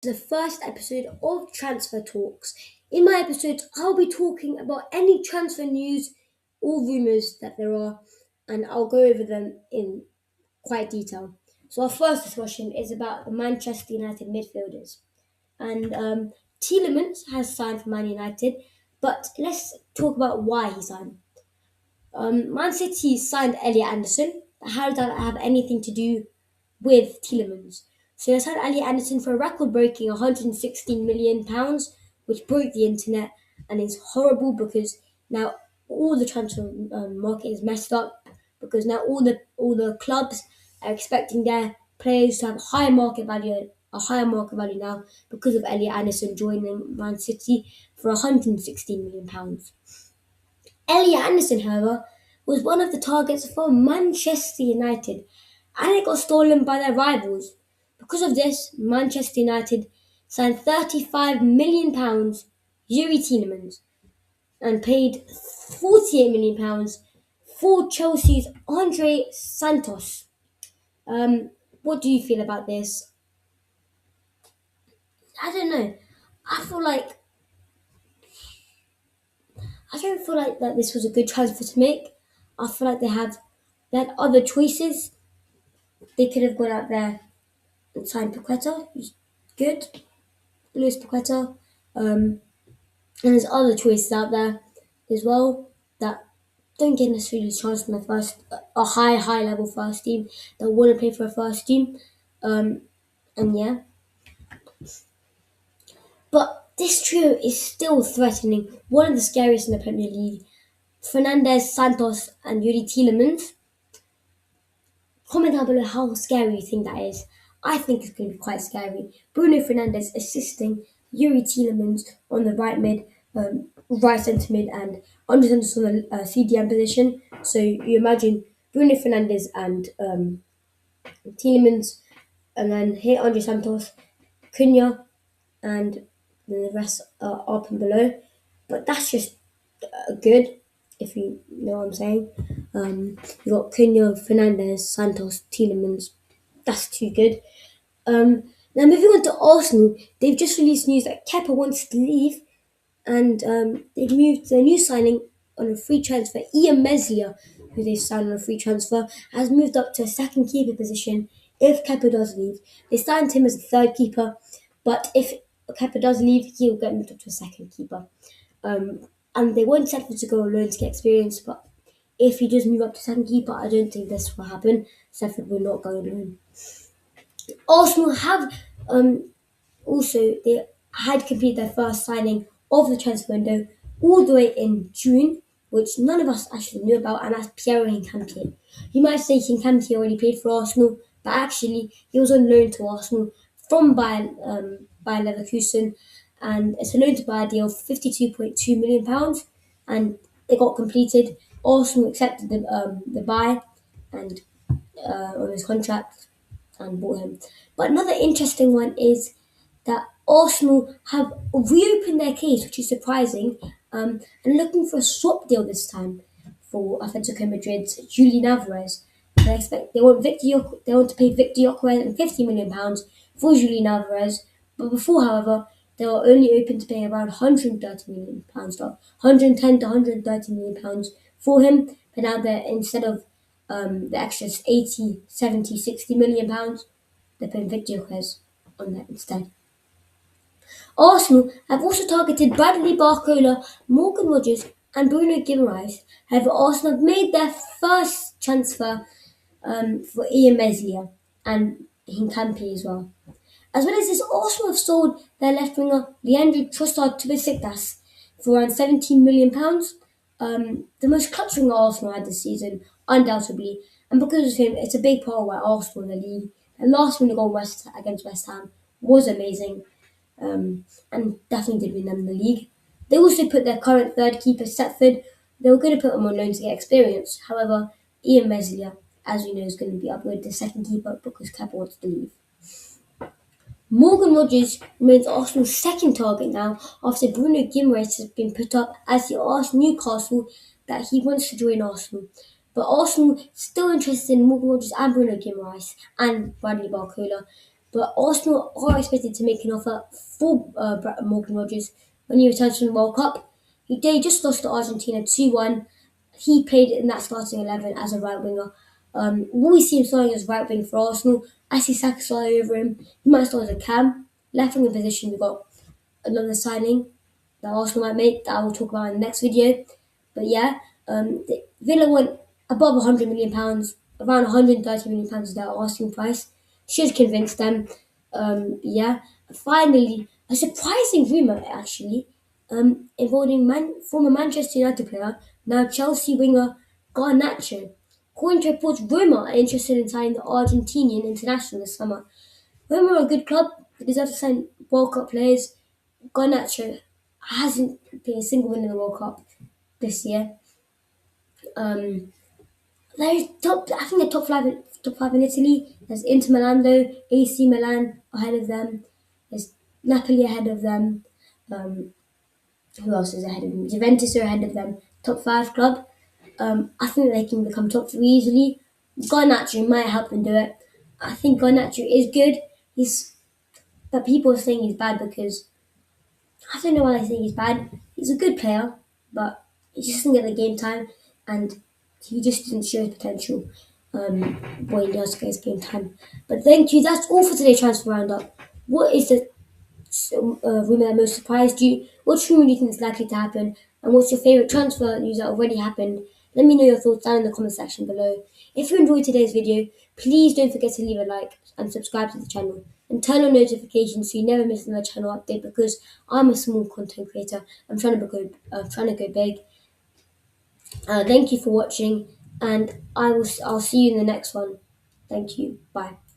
The first episode of Transfer Talks. In my episode, I'll be talking about any transfer news or rumours that there are, and I'll go over them in quite detail. So, our first discussion is about the Manchester United midfielders. And Tielemans has signed for Man United, but let's talk about why he signed. Man City signed Elliot Anderson. How does that have anything to do with Tielemans? So they signed Elliot Anderson for a record-breaking £116 million, which broke the internet and is horrible because now all the transfer market is messed up because now all the clubs are expecting their players to have a higher market value now because of Elliot Anderson joining Man City for £116 million. Elliot Anderson, however, was one of the targets for Manchester United, and it got stolen by their rivals. Because of this, Manchester United signed £35 million Youri Tielemans and paid £48 million for Chelsea's Andrey Santos. What do you feel about this? I don't know. I feel like I don't feel like that this was a good transfer to make. I feel like they had other choices. They could have gone out there and signed Paqueta, who's good, Luis Paqueta. And there's other choices out there as well that don't get necessarily a chance in the first, a high level first team that want to play for a first team. Um, and yeah, but this trio is still threatening. One of the scariest in the Premier League. Fernandes, Santos, and Youri Tielemans. Comment down below how scary you think that is. I think it's going to be quite scary. Bruno Fernandes assisting Youri Tielemans on the right mid, right centre mid, and Andrey Santos on the CDM position. So you imagine Bruno Fernandes and Tielemans, and then here Andrey Santos, Cunha, and then the rest are up and below. But that's just good, if you know what I'm saying. You got Cunha, Fernandes, Santos, Tielemans. That's too good. Now moving on to Arsenal, they've just released news that Kepa wants to leave, and they've moved their new signing on a free transfer. Ian Meslier, who they signed on a free transfer, has moved up to a second keeper position if Kepa does leave. They signed him as a third keeper, but if Kepa does leave, he'll get moved up to a second keeper. And they want Setford to go on loan to get experience, but if he does move up to second keeper, I don't think this will happen. Setford will not go on loan. Arsenal have also they had completed their first signing of the transfer window all the way in June, which none of us actually knew about, and that's Piero Hincapié. You might say Hincapié already played for Arsenal, but actually he was on loan to Arsenal from Bayer Leverkusen, and it's a loan to buy deal for £52.2 million, and it got completed. Arsenal accepted the buy and on his contract and bought him. But another interesting one is that Arsenal have reopened their case, which is surprising, and looking for a swap deal this time for Atletico Madrid's Julian Alvarez. They want to pay Victor Gyökeres and £50 million for Julian Alvarez, but before, however, they were only open to paying around £130 million, 110 to £130 million for him. But now they're instead of the extras 80, 70, £60 million, they're paying Victor Gyökeres on that instead. Arsenal have also targeted Bradley Barcola, Morgan Rogers, and Bruno Guimaraes. However, Arsenal have made their first transfer for Ian Meslier and Hincapie as well. As well as this, Arsenal have sold their left winger Leandro Trossard to Besiktas for around £17 million. The most clutch winger Arsenal had this season, undoubtedly, and because of him, it's a big part of why Arsenal in the league. And last winner goal against West Ham was amazing, and definitely did win them the league. They also put their current third keeper, Setford. They were going to put him on loan to get experience. However, Ian Meslier, as we know, is going to be upgraded to second keeper because Kepa wants to leave. Morgan Rogers remains Arsenal's second target now after Bruno Guimaraes has been put up as he asked Newcastle that he wants to join Arsenal. But Arsenal still interested in Morgan Rogers and Bruno Guimaraes and Bradley Barcola. But Arsenal are expected to make an offer for Morgan Rogers when he returns from the World Cup. They just lost to Argentina 2-1. He played in that starting 11 as a right winger. Will we see him starting as right wing for Arsenal? I see Saka starting over him. He might start as a cam. Left winger position, we've got another signing that Arsenal might make that I will talk about in the next video. But yeah, Villa went above £100 million, around £130 is their asking price. Should convince them. Yeah, finally, a surprising rumour actually involving former Manchester United player, now Chelsea winger Garnacho. According to reports, Roma are interested in signing the Argentinian international this summer. Roma are a good club. They deserve to sign World Cup players. Garnacho hasn't been a single win in the World Cup this year. Um, there's I think the top five in Italy. There's Inter Milan though, AC Milan ahead of them. There's Napoli ahead of them. Um, who else is ahead of them? Juventus are ahead of them. Top five club. I think they can become top three easily. Garnacho might help them do it. I think Garnacho is good. But people are saying he's bad because I don't know why I think he's bad. He's a good player, but he just didn't get the game time, and he just didn't show his potential when he does get his game time. But thank you. That's all for today's transfer roundup. What is the rumour that most surprised you? What rumour do you think is likely to happen? And what's your favourite transfer news that already happened? Let me know your thoughts down in the comment section below. If you enjoyed today's video, please don't forget to leave a like and subscribe to the channel. And turn on notifications so you never miss another channel update because I'm a small content creator. Trying to go big. Thank you for watching, and I'll see you in the next one. Thank you. Bye.